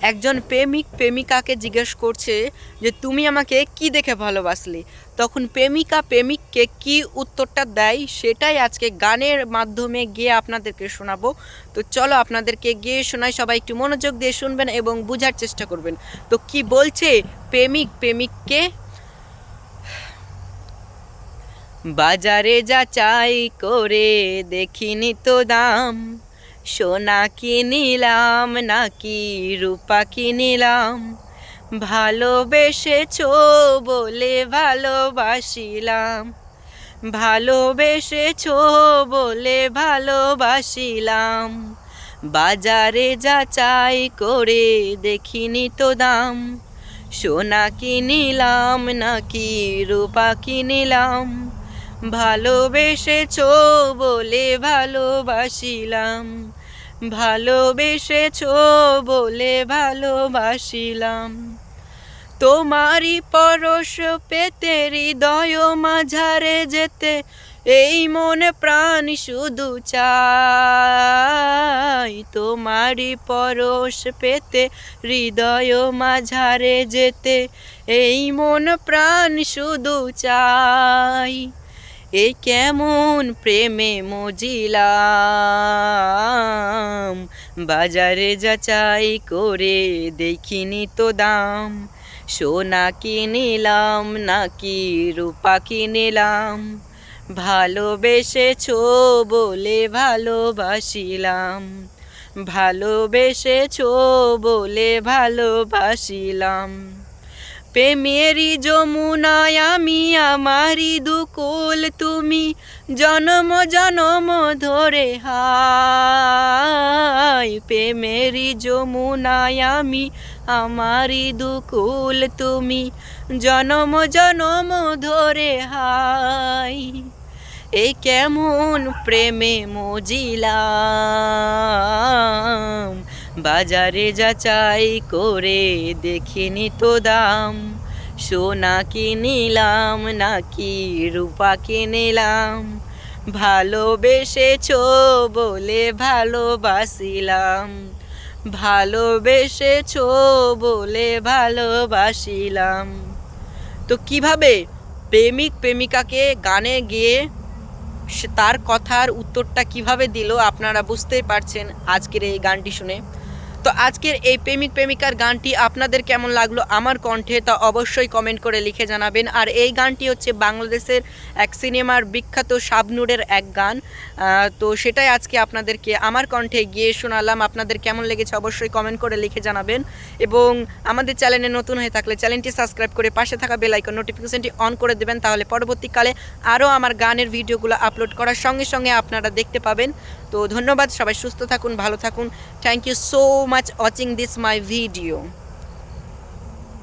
একজন প্রেমিক প্রেমিকাকে জিজ্ঞেস করছে যে তুমি আমাকে কি দেখে ভালোবাসলে, তখন প্রেমিকা প্রেমিককে কি উত্তরটা দেয় সেটাই আজকে গানের মাধ্যমে গিয়ে আপনাদেরকে শোনাবো। তো চলো আপনাদেরকে গিয়ে শোনাই, সবাই একটু মনোযোগ দিয়ে শুনবেন এবং বোঝার চেষ্টা করবেন। তো কি বলছে প্রেমিক প্রেমিককে, বাজারে যাচাই করে দেখিনি তো দাম, সোনা কিনিলাম নাকি রূপা কিনিলাম, ভালোবেসেছো বলে ভালোবাসিলাম, ভালোবেসেছো বলে ভালোবাসিলাম, বাজারে যাচাই করে দেখিনি তো দাম, সোনা কিনিলাম নাকি রূপা কিনিলাম, ভালোবেসেছো বলে ভালোবাসিলাম, ভালোবেসেছো বলে ভালোবাসিলাম, তোমারই পরশ পেতে হৃদয় মাঝারে যেতে, এই মন প্রাণ শুধু চাই, তোমারই পরশ পেতে হৃদয় মাঝারে যেতে, এই মন প্রাণ শুধু চাই, এই কেমন প্রেমে মজিলাম, বাজারে যাচাই করে দেখিনি তো দাম, সোনা কিনিলাম নাকি রূপা কিনিলাম, ভালোবেসেছো বলে ভালোবাসিলাম, ভালোবেসেছো বলে ভালোবাসিলাম, প্রেমেরই যমুনায় আমি আমারই দুকুল তুমি, জনম জনম ধরে হাই, প্রেমেরই যমুনায় আমি আমারই দুকুল তুমি, জনম জনম ধরে হাই, এই কেমন প্রেমে মজিলাম, বাজারে যাচাই করে দেখিনি তো দাম, সোনা কিনিলাম নাকি রূপা কিনিলাম, ভালোবেসেছো বলে ভালোবাসিলাম, ভালোবেসেছো বলে ভালোবাসিলাম। তো কিভাবে প্রেমিক প্রেমিকাকে গানে গিয়ে তার কথার উত্তরটা কিভাবে দিল আপনারা বুঝতেই পারছেন আজকের এই গানটি শুনে। তো আজকের এই প্রেমিক প্রেমিকার গানটি আপনাদের কেমন লাগলো আমার কণ্ঠে তা অবশ্যই কমেন্ট করে লিখে জানাবেন। আর এই গানটি হচ্ছে বাংলাদেশের এক সিনেমার বিখ্যাত শাবনূরের এক গান, তো সেটাই আজকে আপনাদেরকে আমার কণ্ঠে গিয়ে শোনালাম। আপনাদের কেমন লেগেছে অবশ্যই কমেন্ট করে লিখে জানাবেন এবং আমাদের চ্যানেলে নতুন হয়ে থাকলে চ্যানেলটি সাবস্ক্রাইব করে পাশে থাকা বেল আইকন নোটিফিকেশনটি অন করে দেবেন, তাহলে পরবর্তীকালে আরও আমার গানের ভিডিওগুলো আপলোড করার সঙ্গে সঙ্গে আপনারা দেখতে পাবেন। তো ধন্যবাদ, সবাই সুস্থ থাকুন, ভালো থাকুন। Thank you so much watching this my video.